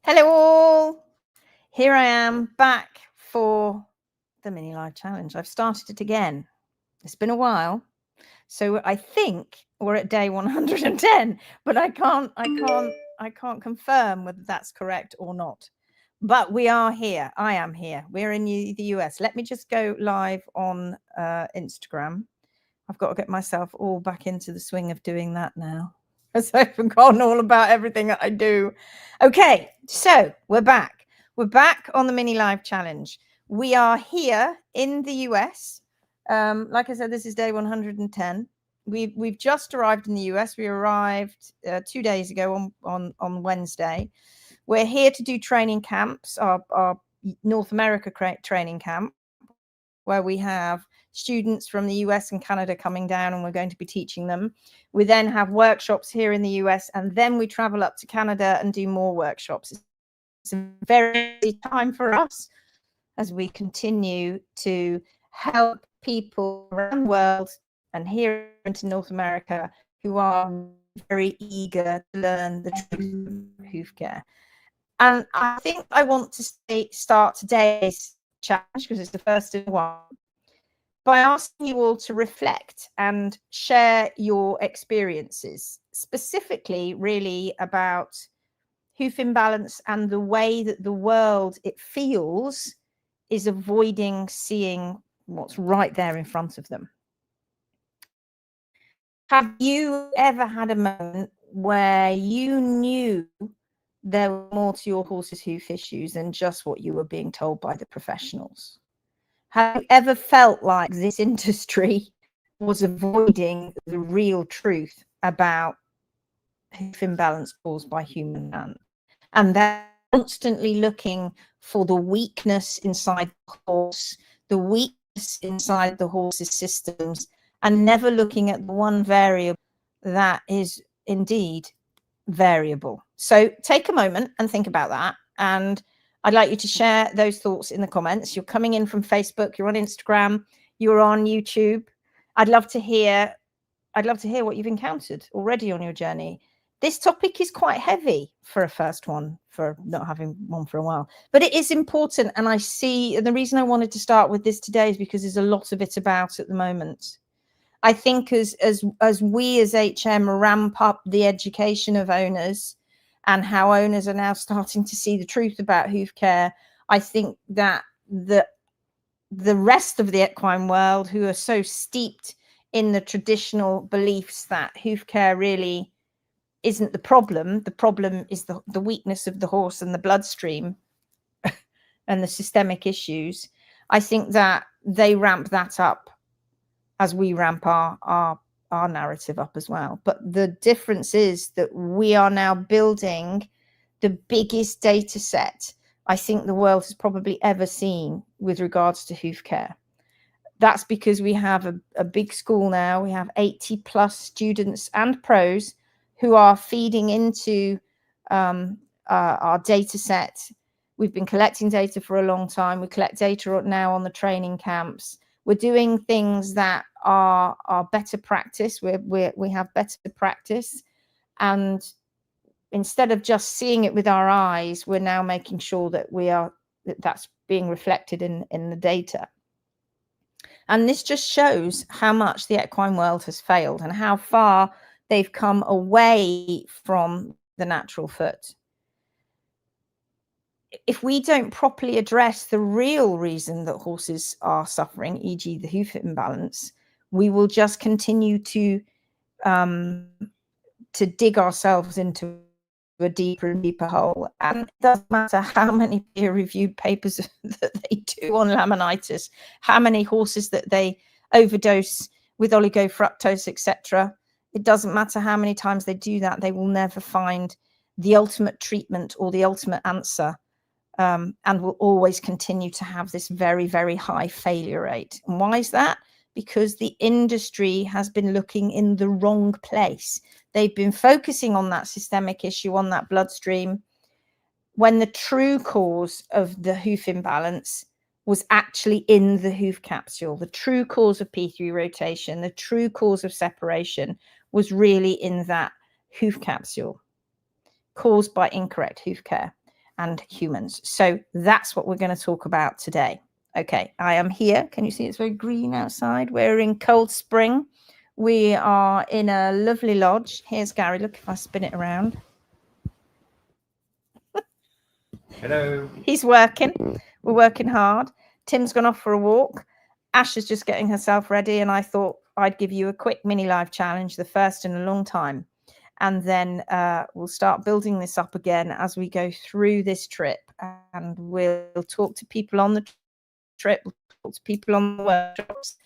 Hello all, here I am back for the mini live challenge. I've started it again. It's been a while, so I think we're at day 110, but I can't confirm whether that's correct or not. But we are here. I am here. We're in the US. Let me just go live on Instagram. I've got to get myself all back into the swing of doing that now, as I've forgotten all about everything that I do. Okay, so we're back. We're back on the mini live challenge. We are here in the US. Like I said, this is day 110. We've just arrived in the US. We arrived 2 days ago on Wednesday. We're here to do training camps, our North America training camp, where we have students from the US and Canada coming down, and we're going to be teaching them. We then have workshops here in the US, and then we travel up to Canada and do more workshops. It's a very busy time for us as we continue to help people around the world and here into North America who are very eager to learn the truth of hoof care. And I think I want to start today's challenge, because it's the first in a while, by asking you all to reflect and share your experiences, specifically really about hoof imbalance and the way that the world, it feels, is avoiding seeing what's right there in front of them. Have you ever had a moment where you knew there was more to your horse's hoof issues than just what you were being told by the professionals? Have you ever felt like this industry was avoiding the real truth about hoof imbalance caused by human hand? And they're constantly looking for the weakness inside the horse, the weakness inside the horse's systems, and never looking at the one variable that is indeed variable. So take a moment and think about that. And I'd like you to share those thoughts in the comments. You're coming in from Facebook, you're on Instagram, you're on YouTube. I'd love to hear what you've encountered already on your journey. This topic is quite heavy for a first one, for not having one for a while, but it is important. And I see, and the reason I wanted to start with this today is because there's a lot of it about at the moment. I think as we as HM ramp up the education of owners and how owners are now starting to see the truth about hoof care, I think that the rest of the equine world, who are so steeped in the traditional beliefs that hoof care really isn't the problem is the weakness of the horse and the bloodstream and the systemic issues, I think that they ramp that up as we ramp our narrative up as well. But the difference is that we are now building the biggest data set I think the world has probably ever seen with regards to hoof care. That's because we have a big school now. We have 80 plus students and pros who are feeding into our data set. We've been collecting data for a long time. We collect data now on the training camps. We're doing things that are better practice. We have better practice. And instead of just seeing it with our eyes, we're now making sure that that's being reflected in the data. And this just shows how much the equine world has failed and how far they've come away from the natural foot. If we don't properly address the real reason that horses are suffering, e.g. the hoof imbalance, we will just continue to dig ourselves into a deeper and deeper hole. And it doesn't matter how many peer-reviewed papers that they do on laminitis, how many horses that they overdose with oligofructose, etc. It doesn't matter how many times they do that, they will never find the ultimate treatment or the ultimate answer. And will always continue to have this very, very high failure rate. And why is that? Because the industry has been looking in the wrong place. They've been focusing on that systemic issue, on that bloodstream, when the true cause of the hoof imbalance was actually in the hoof capsule. The true cause of P3 rotation, the true cause of separation was really in that hoof capsule, caused by incorrect hoof care. and humans. So that's what we're going to talk about today. Okay, I am here. Can you see it's very green outside? We're in Cold Spring. We are in a lovely lodge. Here's Gary. Look, if I spin it around. Hello. He's working. We're working hard. Tim's gone off for a walk. Ash is just getting herself ready. And I thought I'd give you a quick mini live challenge, the first in a long time. And then we'll start building this up again as we go through this trip. And we'll talk to people on the trip, we'll talk to people on the workshops,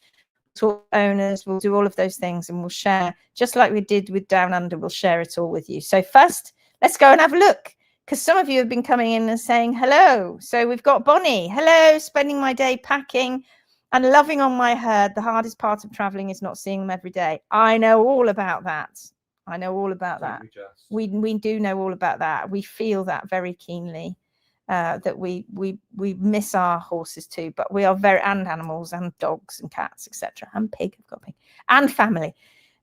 talk to owners, we'll do all of those things, and we'll share, just like we did with Down Under, we'll share it all with you. So first, let's go and have a look, because some of you have been coming in and saying hello. So we've got Bonnie. Hello, spending my day packing and loving on my herd. The hardest part of traveling is not seeing them every day. I know all about that. I know all about that. We do know all about that. We feel that very keenly, that we miss our horses too, but we are very, and animals and dogs and cats, etc. And pig, I've got pig, and family.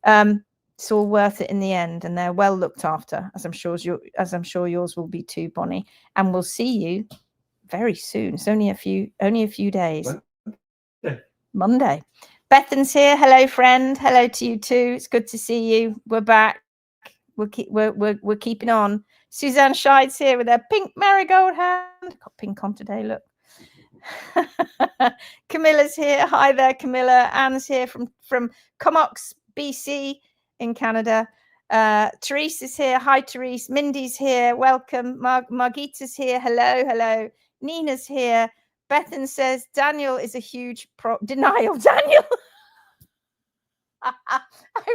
It's all worth it in the end, and they're well looked after, as I'm sure yours will be too, Bonnie. And we'll see you very soon. It's only a few days. Monday. Bethan's here. Hello, friend. Hello to you too. It's good to see you. We're back. We're keeping on. Suzanne Scheid's here with her pink marigold hand. Got pink on today, look. Camilla's here. Hi there, Camilla. Anne's here from Comox, BC in Canada. Therese is here. Hi, Therese. Mindy's here. Welcome. Margita's here. Hello. Nina's here. Bethan says Daniel is a huge denial. Daniel. I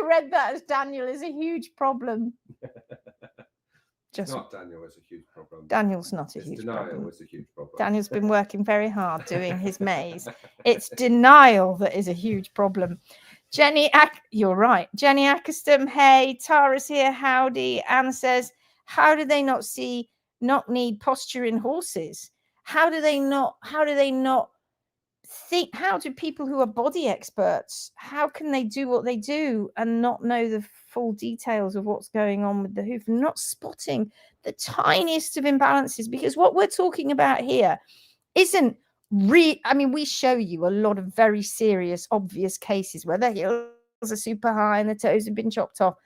read that as Daniel is a huge problem. Just not Daniel is a huge problem. Daniel's not a huge problem. Denial is a huge problem. Daniel's been working very hard doing his maze. It's denial that is a huge problem. You're right. Jenny Ackerston, hey. Tara's here. Howdy. Anne says, how do they not need posture in horses? How do they not think? How do people who are body experts, how can they do what they do and not know the full details of what's going on with the hoof and not spotting the tiniest of imbalances? Because what we're talking about here isn't we show you a lot of very serious, obvious cases where the heels are super high and the toes have been chopped off,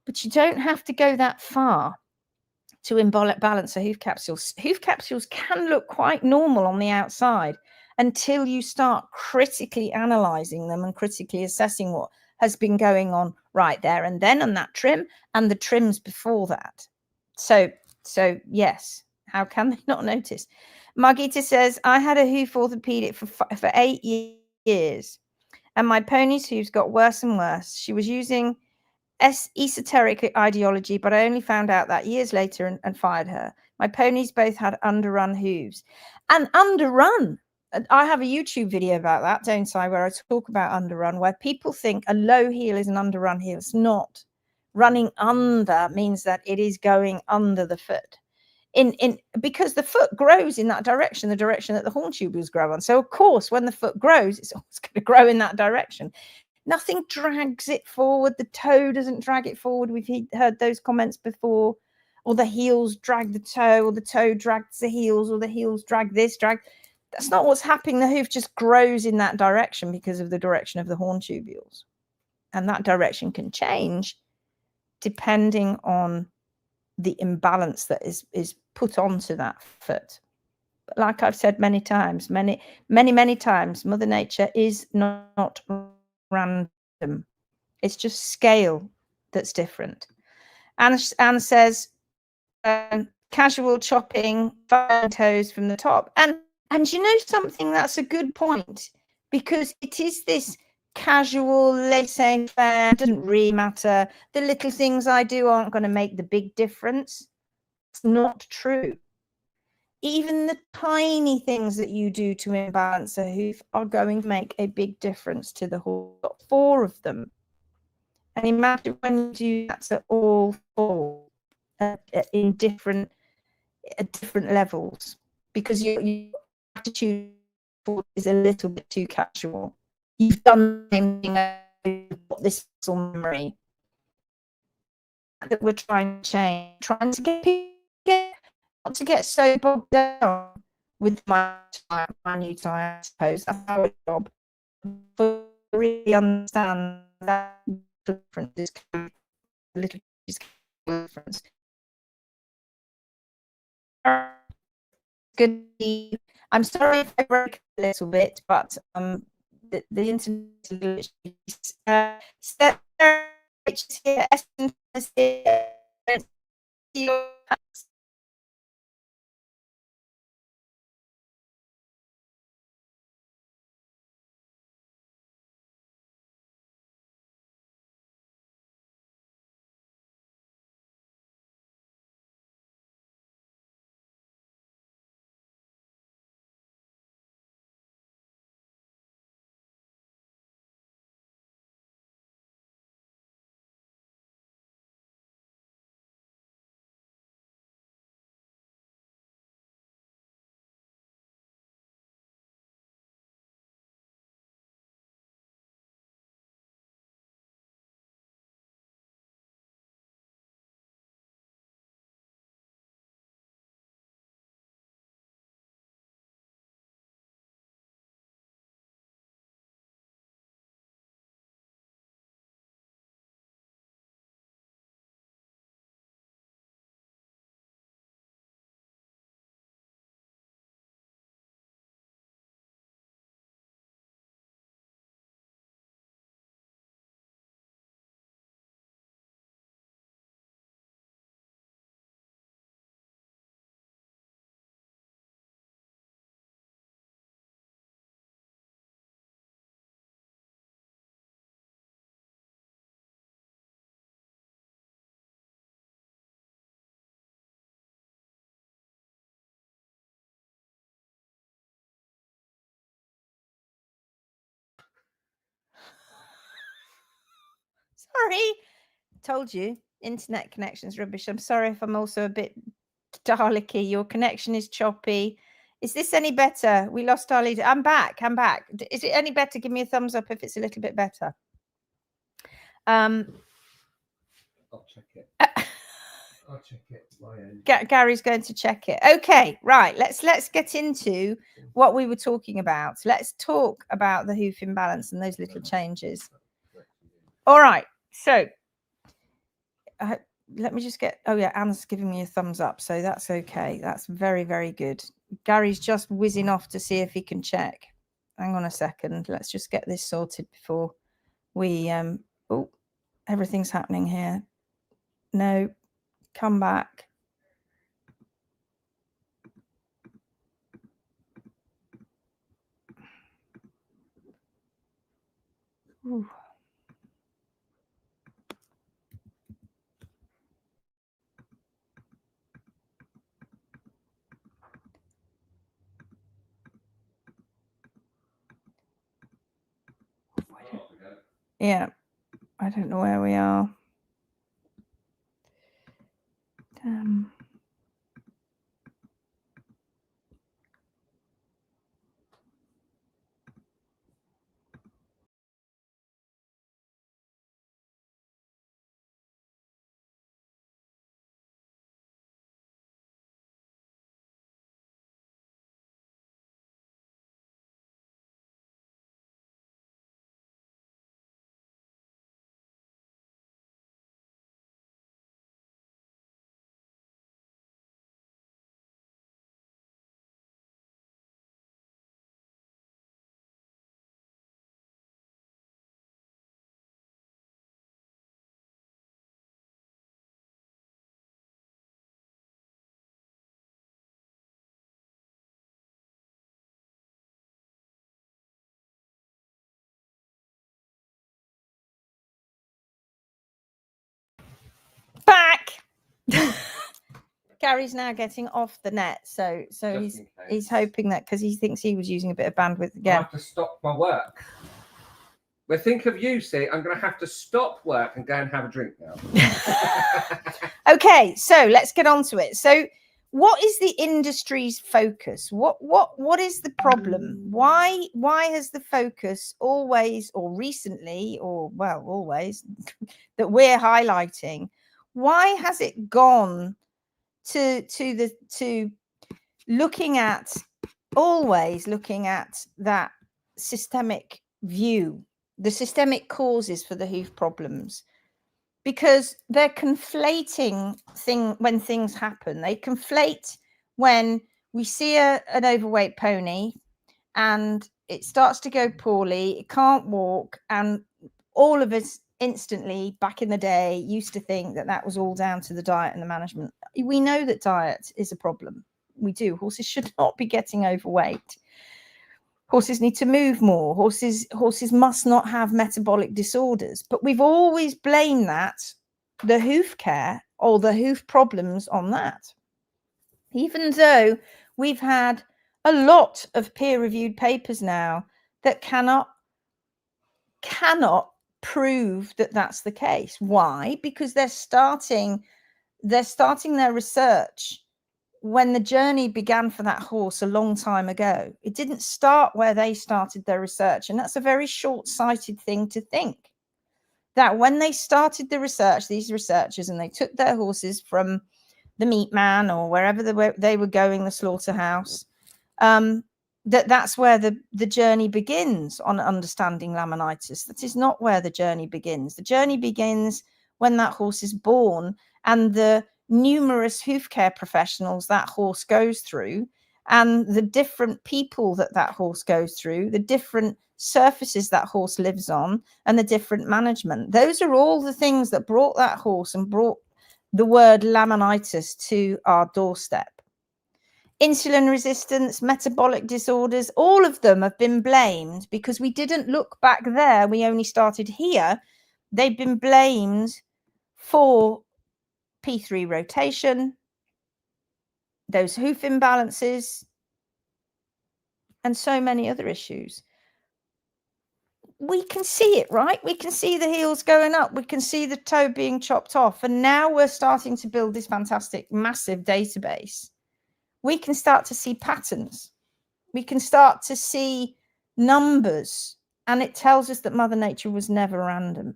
but you don't have to go that far to imbalance a hoof capsules. Hoof capsules can look quite normal on the outside until you start critically analyzing them and critically assessing what has been going on right there and then on that trim and the trims before that. So yes, how can they not notice? Margita says, I had a hoof orthopedic for 8 years and my pony's hooves got worse and worse. She was using esoteric ideology, but I only found out that years later and fired her. My ponies both had underrun hooves. And underrun, I have a YouTube video about that, don't I, where I talk about underrun, where people think a low heel is an underrun heel. It's not. Running under means that it is going under the foot. Because the foot grows in that direction, the direction that the horn tubules grow on. So of course, when the foot grows, it's always going to grow in that direction. Nothing drags it forward. The toe doesn't drag it forward. We've heard those comments before. Or the heels drag the toe, or the toe drags the heels, or the heels drag this, That's not what's happening. The hoof just grows in that direction because of the direction of the horn tubules. And that direction can change depending on the imbalance that is put onto that foot. But like I've said many times, many times, Mother Nature is not random. It's just scale that's different. Anne says casual chopping, toes from the top. And you know something, that's a good point, because it is this casual laissez-faire, doesn't really matter. The little things I do aren't going to make the big difference. It's not true. Even the tiny things that you do to imbalance a hoof are going to make a big difference to the horse. 4 of them. And imagine when you do that to all 4 in different levels, because your attitude is a little bit too casual. You've done the same thing, this muscle memory that we're trying to change, trying to get not to get so bogged down with my new time, I suppose. That's our job. To really understand that difference is a little difference. Good. I'm sorry if I break a little bit, but the internet Sorry, told you, internet connection's rubbish. I'm sorry if I'm also a bit Daleki. Your connection is choppy. Is this any better? We lost our leader. I'm back. Is it any better? Give me a thumbs up if it's a little bit better. I'll check it. I'll check it. My end. Gary's going to check it. Okay, right. Let's get into what we were talking about. Let's talk about the hoof imbalance and those little changes. All right. So let me just get. Oh yeah, Anne's giving me a thumbs up, so that's okay. That's very, very good. Gary's just whizzing off to see if he can check. Hang on a second. Let's just get this sorted before we. Oh, everything's happening here. No, come back. Ooh. Yeah, I don't know where we are. Back. Gary's now getting off the net, so he's hoping that because he thinks he was using a bit of bandwidth again. I have to stop my work. Well, think of you, see, I'm going to have to stop work and go and have a drink now. Okay, so let's get on to it. So what is the industry's focus? What is the problem? Why has the focus always, or recently, or well, always, that we're highlighting, why has it gone to always looking at that systemic view, the systemic causes for the hoof problems, because they're conflating when things happen. They conflate when we see an overweight pony and it starts to go poorly, it can't walk, and all of us instantly back in the day used to think that was all down to the diet and the management. We know that diet is a problem. We do. Horses should not be getting overweight. Horses need to move more. Horses must not have metabolic disorders. But we've always blamed the hoof care or the hoof problems on that. Even though we've had a lot of peer-reviewed papers now that cannot prove that that's the case. Why? Because they're starting their research when the journey began for that horse a long time ago. It didn't start where they started their research. And that's a very short-sighted thing to think, that when they started the research, these researchers, and they took their horses from the meat man or wherever they were going, the slaughterhouse, that's where the journey begins on understanding laminitis. That is not where the journey begins. The journey begins when that horse is born, and the numerous hoof care professionals that horse goes through, and the different people that horse goes through, the different surfaces that horse lives on, and the different management. Those are all the things that brought that horse and brought the word laminitis to our doorstep. Insulin resistance, metabolic disorders, all of them have been blamed because we didn't look back there. We only started here. They've been blamed for P3 rotation, those hoof imbalances, and so many other issues. We can see it, right? We can see the heels going up. We can see the toe being chopped off. And now we're starting to build this fantastic, massive database. We can start to see patterns. We can start to see numbers. And it tells us that Mother Nature was never random.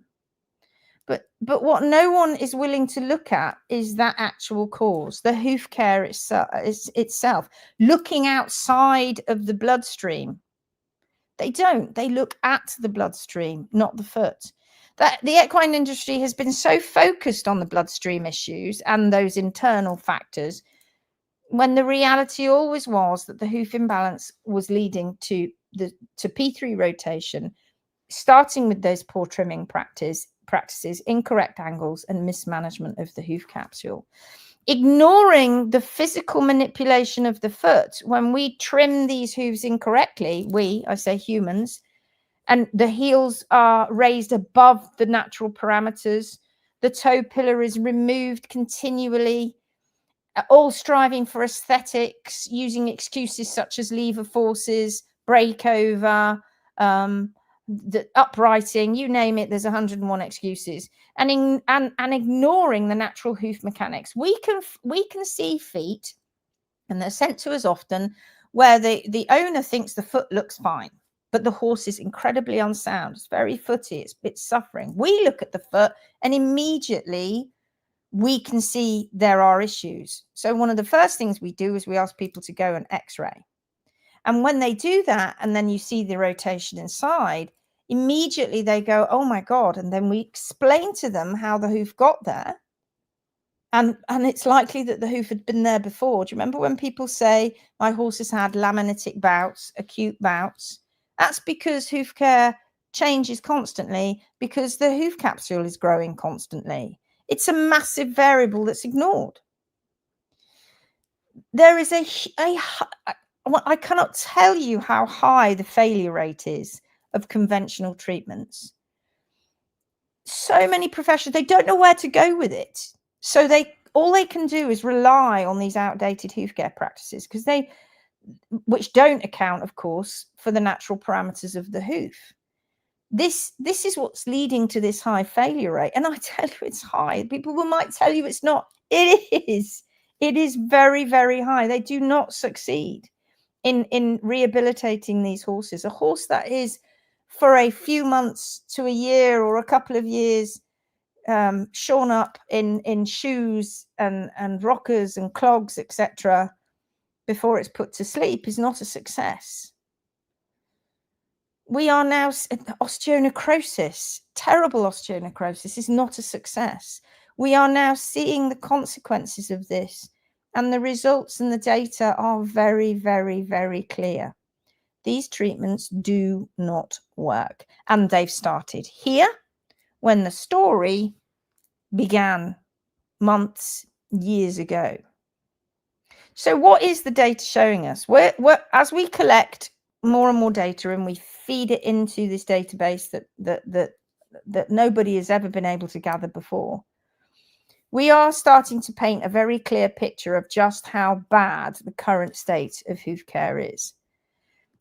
But what no one is willing to look at is that actual cause, the hoof care itself, looking outside of the bloodstream. They don't. They look at the bloodstream, not the foot. That the equine industry has been so focused on the bloodstream issues and those internal factors, when the reality always was that the hoof imbalance was leading to P3 rotation, starting with those poor trimming practices, incorrect angles, and mismanagement of the hoof capsule. Ignoring the physical manipulation of the foot. When we trim these hooves incorrectly, I say humans, and the heels are raised above the natural parameters, the toe pillar is removed continually, all striving for aesthetics, using excuses such as lever forces, breakover, the uprighting, you name it, there's 101 excuses, and ignoring the natural hoof mechanics. We can see feet, and they're sent to us often, where the owner thinks the foot looks fine, but the horse is incredibly unsound. It's very footy, it's suffering. We look at the foot and immediately we can see there are issues. So one of the first things we do is we ask people to go and x-ray. And when they do that, and then you see the rotation inside, immediately they go, oh my God. And then we explain to them how the hoof got there. And it's likely that the hoof had been there before. Do you remember when people say, my horse has had laminitic bouts, acute bouts? That's because hoof care changes constantly, because the hoof capsule is growing constantly. It's a massive variable that's ignored. There is I cannot tell you how high the failure rate is of conventional treatments. So many professionals, they don't know where to go with it. So all they can do is rely on these outdated hoof care practices, which don't account, of course, for the natural parameters of the hoof. This is what's leading to this high failure rate. And I tell you, it's high. People might tell you it's not. It is. It is very, very high. They do not succeed in rehabilitating these horses. A horse that is for a few months to a year or a couple of years shorn up in shoes and rockers and clogs, etc., before it's put to sleep is not a success. We are now osteonecrosis, terrible osteonecrosis is not a success. We are now seeing the consequences of this, and the results and the data are very, very, very clear. These treatments do not work, and they've started here when the story began months, years ago. So what is the data showing us? As we collect more and more data and we feed it into this database that nobody has ever been able to gather before, we are starting to paint a very clear picture of just how bad the current state of hoof care is.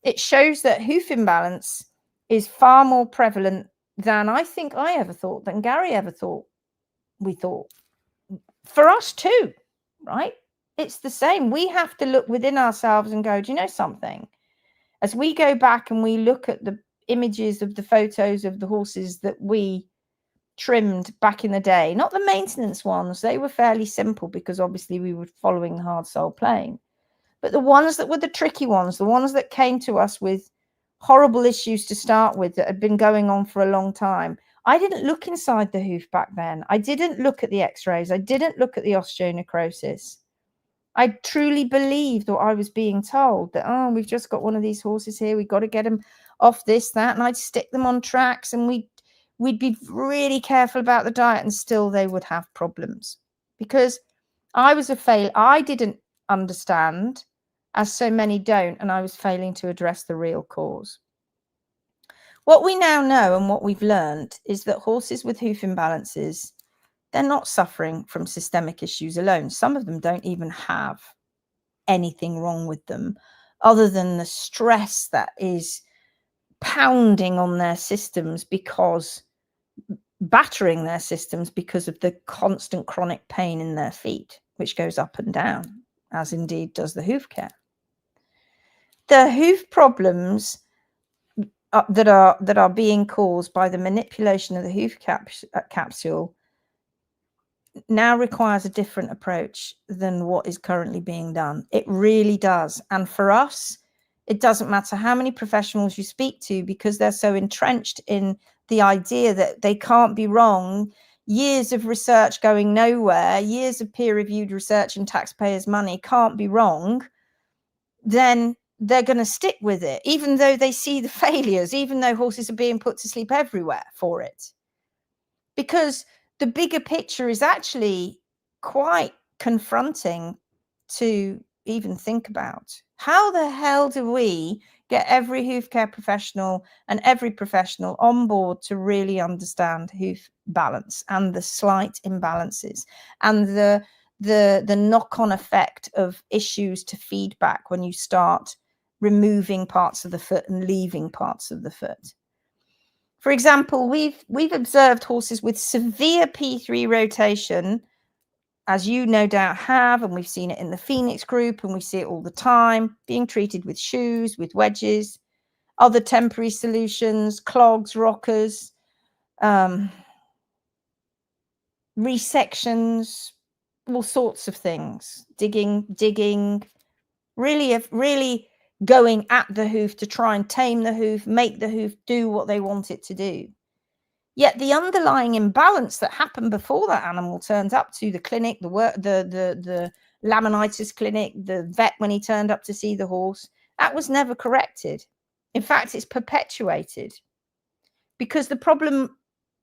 It shows that hoof imbalance is far more prevalent than I think I ever thought, than Gary ever thought we thought. For us too, right? It's the same. We have to look within ourselves and go, do you know something? As we go back and we look at the images of the photos of the horses that we trimmed back in the day, not the maintenance ones, they were fairly simple because obviously we were following the hard sole plane, but the ones that were the tricky ones, the ones that came to us with horrible issues to start with that had been going on for a long time. I didn't look inside the hoof back then. I didn't look at the x-rays. I didn't look at the osteonecrosis. I truly believed what I was being told, that, oh, we've just got one of these horses here. We've got to get them off this, that. And I'd stick them on tracks and we'd be really careful about the diet, and still they would have problems because I was a fail. I didn't understand, as so many don't, and I was failing to address the real cause. What we now know and what we've learned is that horses with hoof imbalances, they're not suffering from systemic issues alone. Some of them don't even have anything wrong with them other than the stress that is pounding on their systems, because battering their systems because of the constant chronic pain in their feet, which goes up and down, as indeed does the hoof care. The hoof problems that are being caused by the manipulation of the hoof capsule now requires a different approach than what is currently being done. It really does. And for us, it doesn't matter how many professionals you speak to, because they're so entrenched in the idea that they can't be wrong. Years of research going nowhere, years of peer-reviewed research and taxpayers' money can't be wrong. Then they're going to stick with it, even though they see the failures, even though horses are being put to sleep everywhere for it. Because the bigger picture is actually quite confronting to even think about. How the hell do we get every hoof care professional and every professional on board to really understand hoof balance and the slight imbalances and the knock-on effect of issues to feedback when you start removing parts of the foot and leaving parts of the foot? For example, we've observed horses with severe P3 rotation, as you no doubt have, and we've seen it in the Phoenix group, and we see it all the time, being treated with shoes, with wedges, other temporary solutions, clogs, rockers, resections, all sorts of things, digging, really going at the hoof to try and tame the hoof, make the hoof do what they want it to do. Yet the underlying imbalance that happened before that animal turns up to the clinic, the laminitis clinic, the vet when he turned up to see the horse, that was never corrected. In fact, it's perpetuated, because the problem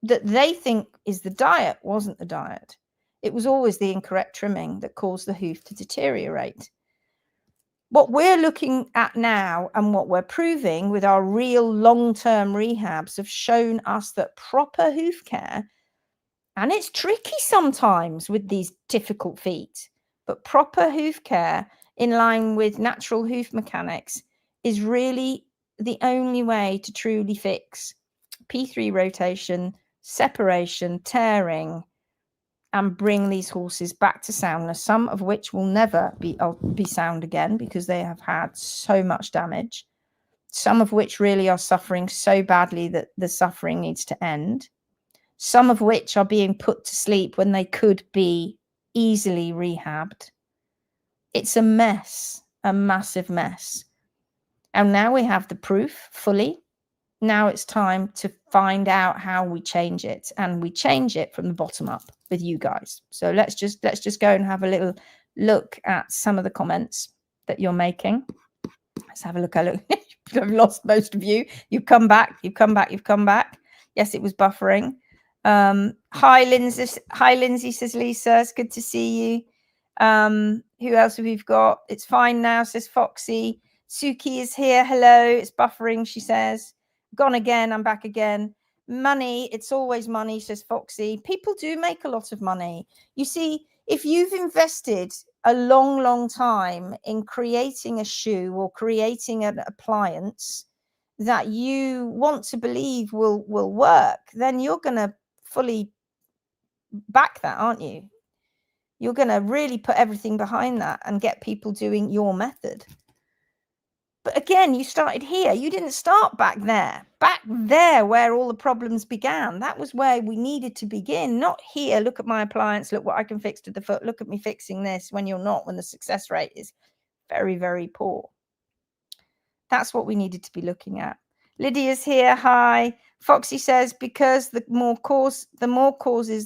that they think is the diet wasn't the diet. It was always the incorrect trimming that caused the hoof to deteriorate. What we're looking at now and what we're proving with our real long-term rehabs have shown us that proper hoof care, and it's tricky sometimes with these difficult feet, but proper hoof care in line with natural hoof mechanics is really the only way to truly fix P3 rotation, separation, tearing, and bring these horses back to soundness, some of which will never be sound again because they have had so much damage, some of which really are suffering so badly that the suffering needs to end. some of which are being put to sleep when they could be easily rehabbed. It's a mess, a massive mess. And now we have the proof fully. Now it's time to find out how we change it, and we change it from the bottom up with you guys. So let's just go and have a little look at some of the comments that you're making. Let's have a look. I've lost most of you. You've come back. Yes, it was buffering. Hi, Lindsay. Hi, Lindsay, says Lisa. It's good to see you. Who else have we got? It's fine now, says Foxy. Suki is here. Hello. It's buffering, she says. Gone again. I'm back again. Money. It's always money, says Foxy. People do make a lot of money. You see, if you've invested a long time in creating a shoe or creating an appliance that you want to believe will work, then you're going to fully back that, aren't you? You're going to really put everything behind that and get people doing your method. But again, you started here. You didn't start back there. Back there where all the problems began. That was where we needed to begin. Not here. Look at my appliance. Look what I can fix to the foot. Look at me fixing this, when you're not, when the success rate is very, very poor. That's what we needed to be looking at. Lydia's here. Hi. Foxy says, because the more causes,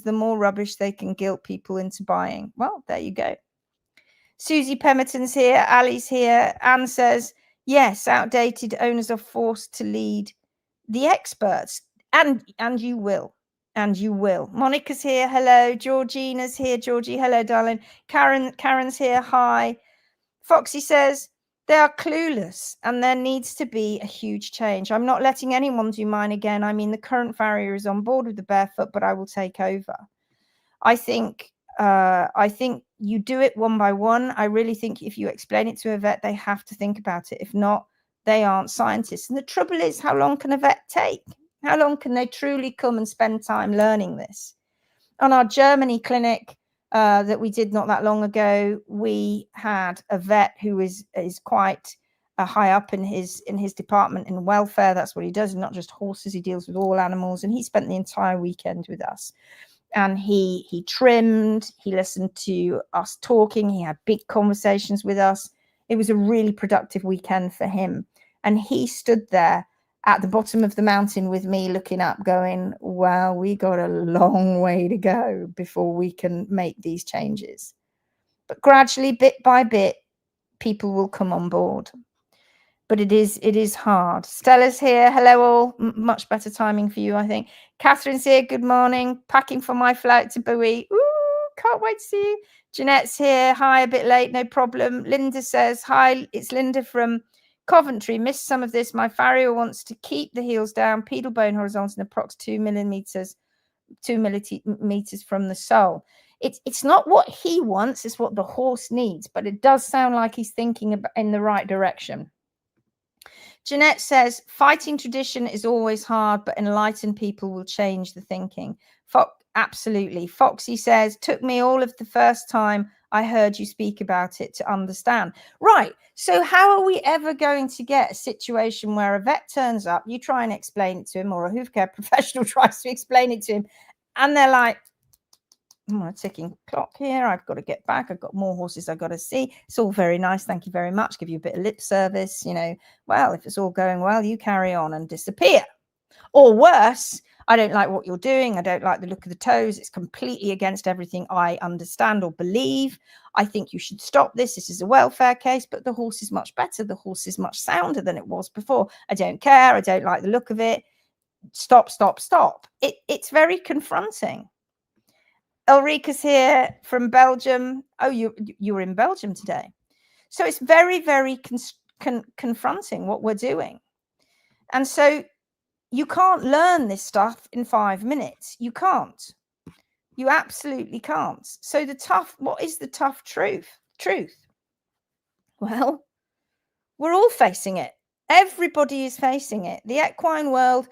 the more rubbish they can guilt people into buying. Well, there you go. Susie Pemberton's here. Ali's here. Anne says, yes, outdated owners are forced to lead the experts. And you will. And you will. Monica's here. Hello. Georgina's here. Georgie, hello, darling. Karen's here. Hi. Foxy says, they are clueless and there needs to be a huge change. I'm not letting anyone do mine again. I mean, the current farrier is on board with the barefoot, but I will take over. I think you do it one by one. I really think if you explain it to a vet, they have to think about it. If not, they aren't scientists. And the trouble is, how long can a vet take? How long can they truly come and spend time learning this? On our Germany clinic that we did not that long ago, we had a vet who is quite high up in his department in welfare. That's what he does, not just horses. He deals with all animals, and he spent the entire weekend with us. And he trimmed, he listened to us talking, he had big conversations with us. It was a really productive weekend for him. And he stood there at the bottom of the mountain with me looking up going, well, we got a long way to go before we can make these changes. But gradually, bit by bit, people will come on board. But it is hard. Stella's here. Hello all. Much better timing for you, I think. Catherine's here. Good morning. Packing for my flight to Bowie. Ooh, can't wait to see you. Jeanette's here. Hi, a bit late. No problem. Linda says, hi, it's Linda from Coventry. Missed some of this. My farrier wants to keep the heels down, pedal bone horizontal, and approx 2 millimeters from the sole. It's not what he wants, it's what the horse needs, but it does sound like he's thinking in the right direction. Jeanette says, fighting tradition is always hard, but enlightened people will change the thinking. Absolutely. Foxy says, took me all of the first time I heard you speak about it to understand. Right. So how are we ever going to get a situation where a vet turns up, you try and explain it to him, or a hoof care professional tries to explain it to him, and they're like, a ticking clock here. I've got to get back. I've got more horses I've got to see. It's all very nice. Thank you very much. Give you a bit of lip service. You know, well, if it's all going well, you carry on and disappear. Or worse, I don't like what you're doing. I don't like the look of the toes. It's completely against everything I understand or believe. I think you should stop this. This is a welfare case, but the horse is much better. The horse is much sounder than it was before. I don't care. I don't like the look of it. Stop, stop, stop. It's very confronting. Ulrika's here from Belgium. Oh, you were in Belgium today. So it's very, very confronting what we're doing. And so you can't learn this stuff in 5 minutes. You can't. You absolutely can't. So what is the tough truth? Well, we're all facing it. Everybody is facing it. The equine world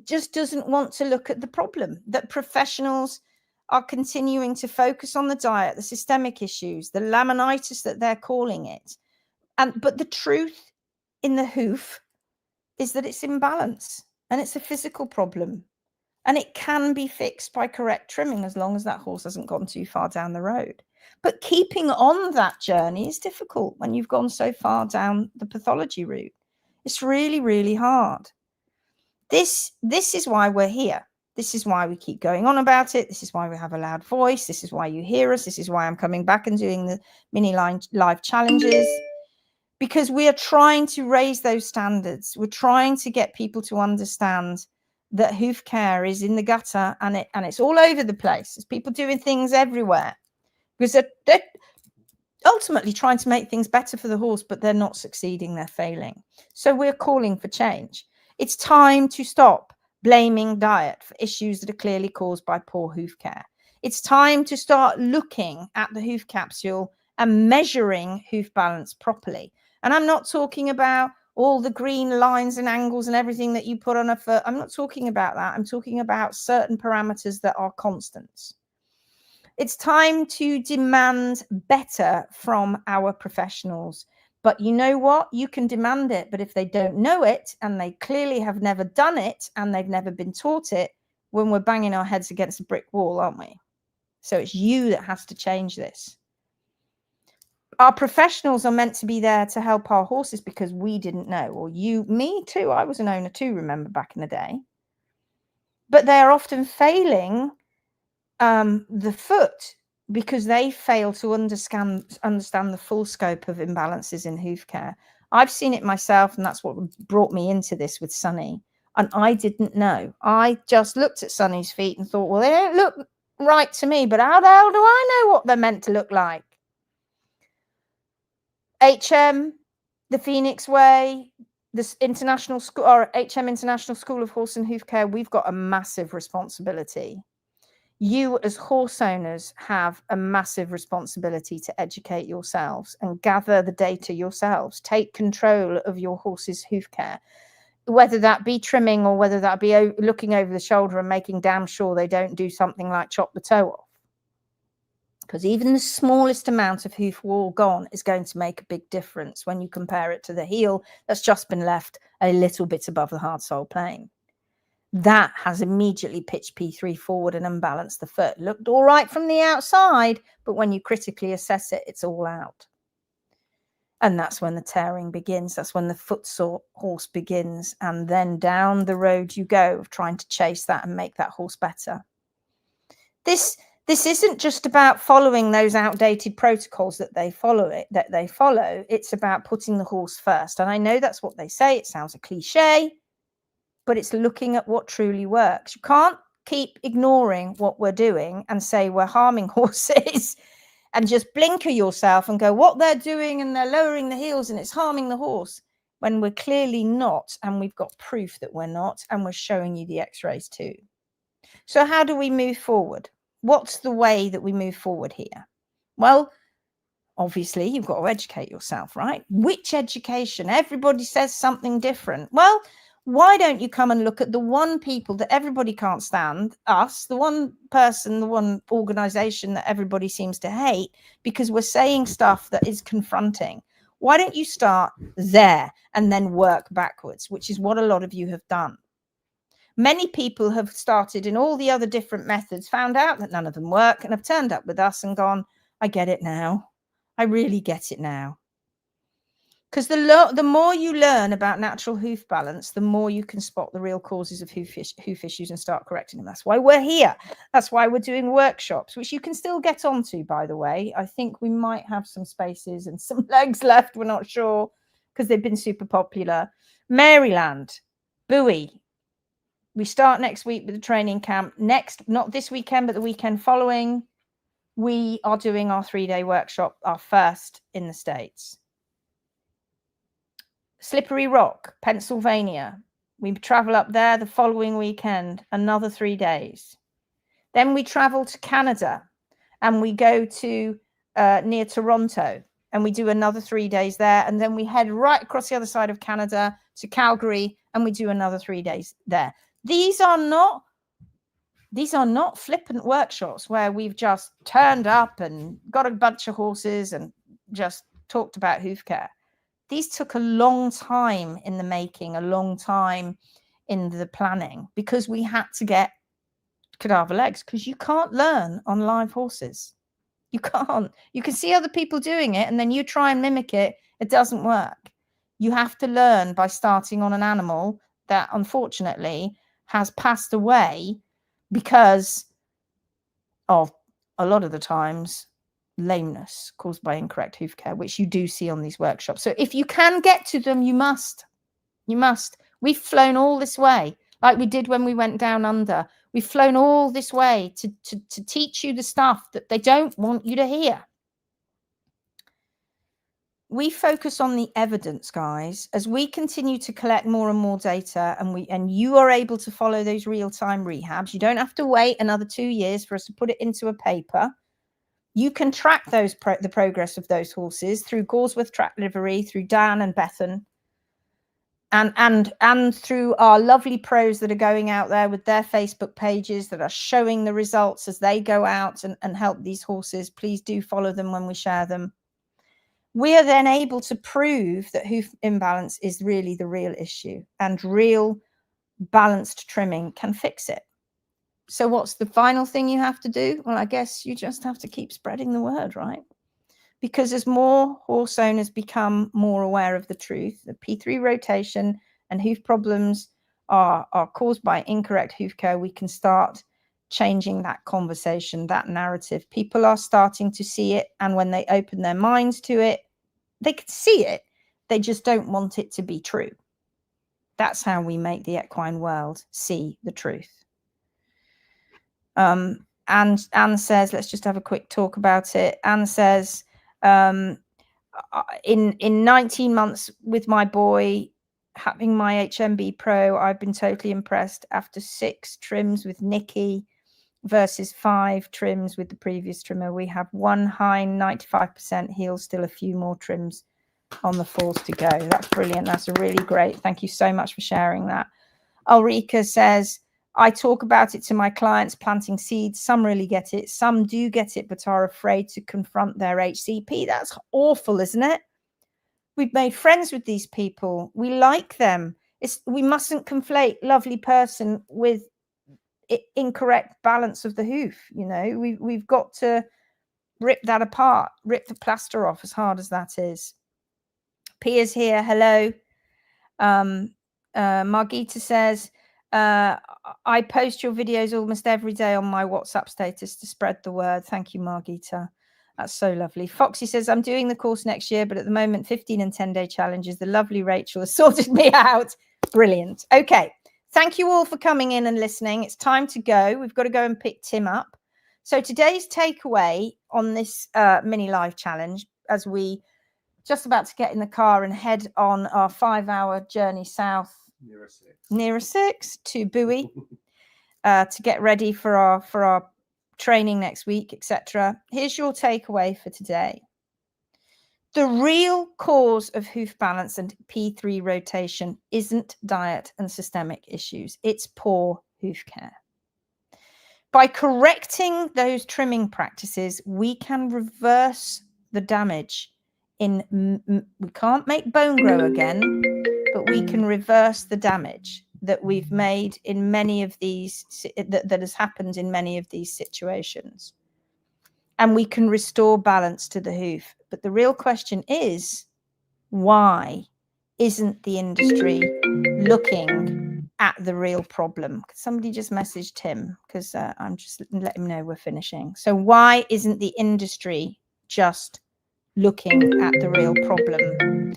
just doesn't want to look at the problem that professionals are continuing to focus on the diet, the systemic issues, the laminitis that they're calling it. But the truth in the hoof is that it's imbalance and it's a physical problem. And it can be fixed by correct trimming as long as that horse hasn't gone too far down the road. But keeping on that journey is difficult when you've gone so far down the pathology route. It's really, really hard. This is why we're here. This is why we keep going on about it. This is why we have a loud voice. This is why you hear us. This is why I'm coming back and doing the mini live challenges, because we are trying to raise those standards. We're trying to get people to understand that hoof care is in the gutter, and it's all over the place. There's people doing things everywhere because they're ultimately trying to make things better for the horse, but they're not succeeding, they're failing. So we're calling for change. It's time to stop blaming diet for issues that are clearly caused by poor hoof care. It's time to start looking at the hoof capsule and measuring hoof balance properly. And I'm not talking about all the green lines and angles and everything that you put on a foot. I'm not talking about that. I'm talking about certain parameters that are constants. It's time to demand better from our professionals. But you know what? You can demand it, but if they don't know it and they clearly have never done it and they've never been taught it, when we're banging our heads against a brick wall, aren't we? So it's you that has to change this. Our professionals are meant to be there to help our horses because we didn't know, or you, me too. I was an owner too, remember, back in the day. But they're often failing the foot because they fail to understand the full scope of imbalances in hoof care. I've seen it myself, and that's what brought me into this with Sunny. And I didn't know. I just looked at Sunny's feet and thought, well, they don't look right to me, but how the hell do I know what they're meant to look like? HM, the Phoenix Way, this international school, or HM International School of Horse and Hoof Care, we've got a massive responsibility. You as horse owners have a massive responsibility to educate yourselves and gather the data yourselves. Take control of your horse's hoof care, whether that be trimming or whether that be looking over the shoulder and making damn sure they don't do something like chop the toe off. Because even the smallest amount of hoof wall gone is going to make a big difference when you compare it to the heel that's just been left a little bit above the hard sole plane. That has immediately pitched P3 forward and unbalanced the foot. Looked all right from the outside, but when you critically assess it, it's all out. And that's when the tearing begins. That's when the footsore horse begins. And then down the road you go of trying to chase that and make that horse better. This isn't just about following those outdated protocols that they follow. It's about putting the horse first. And I know that's what they say. It sounds a cliche, but it's looking at what truly works. You can't keep ignoring what we're doing and say we're harming horses and just blinker yourself and go, what they're doing, and they're lowering the heels and it's harming the horse, when we're clearly not, and we've got proof that we're not, and we're showing you the x-rays too. So how do we move forward? What's the way that we move forward here? Well, obviously, you've got to educate yourself, right? Which education? Everybody says something different. Well, why don't you come and look at the one people that everybody can't stand, us, the one person, the one organization that everybody seems to hate, because we're saying stuff that is confronting. Why don't you start there and then work backwards, which is what a lot of you have done. Many people have started in all the other different methods, found out that none of them work, and have turned up with us and gone, I get it now. I really get it now. Because the more you learn about natural hoof balance, the more you can spot the real causes of hoof issues and start correcting them. That's why we're here. That's why we're doing workshops, which you can still get onto, by the way. I think we might have some spaces and some legs left. We're not sure because they've been super popular. Maryland, Bowie. We start next week with the training camp. Not this weekend, but the weekend following, we are doing our 3-day workshop, our first in the States. Slippery Rock, Pennsylvania. We travel up there the following weekend, another 3 days. Then we travel to Canada and we go to near Toronto and we do another 3 days there. And then we head right across the other side of Canada to Calgary and we do another 3 days there. These are not flippant workshops where we've just turned up and got a bunch of horses and just talked about hoof care. These took a long time in the making, a long time in the planning, because we had to get cadaver legs, because you can't learn on live horses. You can't. You can see other people doing it, and then you try and mimic it. It doesn't work. You have to learn by starting on an animal that unfortunately has passed away because of, a lot of the times, lameness caused by incorrect hoof care, which you do see on these workshops. So if you can get to them, you must. You must. We've flown all this way, like we did when we went down under. We've flown all this way to teach you the stuff that they don't want you to hear. We focus on the evidence, guys, as we continue to collect more and more data, and you are able to follow those real-time rehabs. You don't have to wait another 2 years for us to put it into a paper. You can track the progress of those horses through Goresworth Track Livery, through Dan and Bethan, and through our lovely pros that are going out there with their Facebook pages that are showing the results as they go out and help these horses. Please do follow them when we share them. We are then able to prove that hoof imbalance is really the real issue, and real balanced trimming can fix it. So what's the final thing you have to do? Well, I guess you just have to keep spreading the word, right? Because as more horse owners become more aware of the truth, the P3 rotation and hoof problems are caused by incorrect hoof care, we can start changing that conversation, that narrative. People are starting to see it, and when they open their minds to it, they can see it. They just don't want it to be true. That's how we make the equine world see the truth. And Anne says, let's just have a quick talk about it. Anne says, in 19 months with my boy having my HMB Pro, I've been totally impressed. After 6 trims with Nikki versus 5 trims with the previous trimmer, we have 1 hind 95% heel, still a few more trims on the falls to go. That's brilliant. That's a really great. Thank you so much for sharing that. Ulrika says, I talk about it to my clients, planting seeds. Some really get it. Some do get it, but are afraid to confront their HCP. That's awful, isn't it? We've made friends with these people. We like them. We mustn't conflate lovely person with incorrect balance of the hoof. You know, we've got to rip that apart, rip the plaster off, as hard as that is. Pia's here. Hello. Margita says, I post your videos almost every day on my WhatsApp status to spread the word. Thank you, Margita. That's so lovely. Foxy says, I'm doing the course next year, but at the moment, 15 and 10-day challenges. The lovely Rachel has sorted me out. Brilliant. Okay. Thank you all for coming in and listening. It's time to go. We've got to go and pick Tim up. So today's takeaway on this mini live challenge, as we just about to get in the car and head on our 5-hour journey south, nearer 6 to Bowie, to get ready for our training next week, etc. Here's your takeaway for today. The real cause of hoof balance and P3 rotation isn't diet and systemic issues. It's poor hoof care. By correcting those trimming practices, we can reverse the damage. We can't make bone grow again, but we can reverse the damage that we've made in many of these, that has happened in many of these situations. And we can restore balance to the hoof. But the real question is, why isn't the industry looking at the real problem? Somebody just messaged him, because I'm just letting him know we're finishing. So why isn't the industry just looking at the real problem?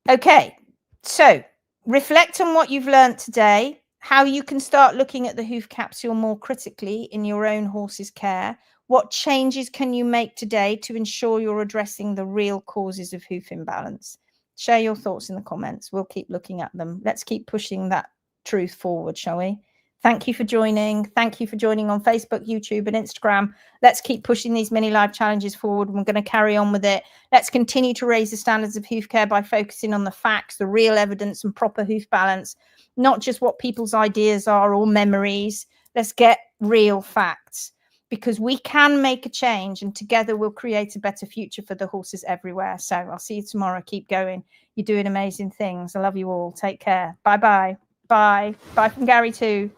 Okay, so reflect on what you've learned today, how you can start looking at the hoof capsule more critically in your own horse's care. What changes can you make today to ensure you're addressing the real causes of hoof imbalance? Share your thoughts in the comments. We'll keep looking at them. Let's keep pushing that truth forward, shall we? Thank you for joining. Thank you for joining on Facebook, YouTube, and Instagram. Let's keep pushing these mini live challenges forward. We're going to carry on with it. Let's continue to raise the standards of hoof care by focusing on the facts, the real evidence, and proper hoof balance, not just what people's ideas are or memories. Let's get real facts, because we can make a change, and together we'll create a better future for the horses everywhere. So I'll see you tomorrow. Keep going. You're doing amazing things. I love you all. Take care. Bye-bye. Bye. Bye from Gary too.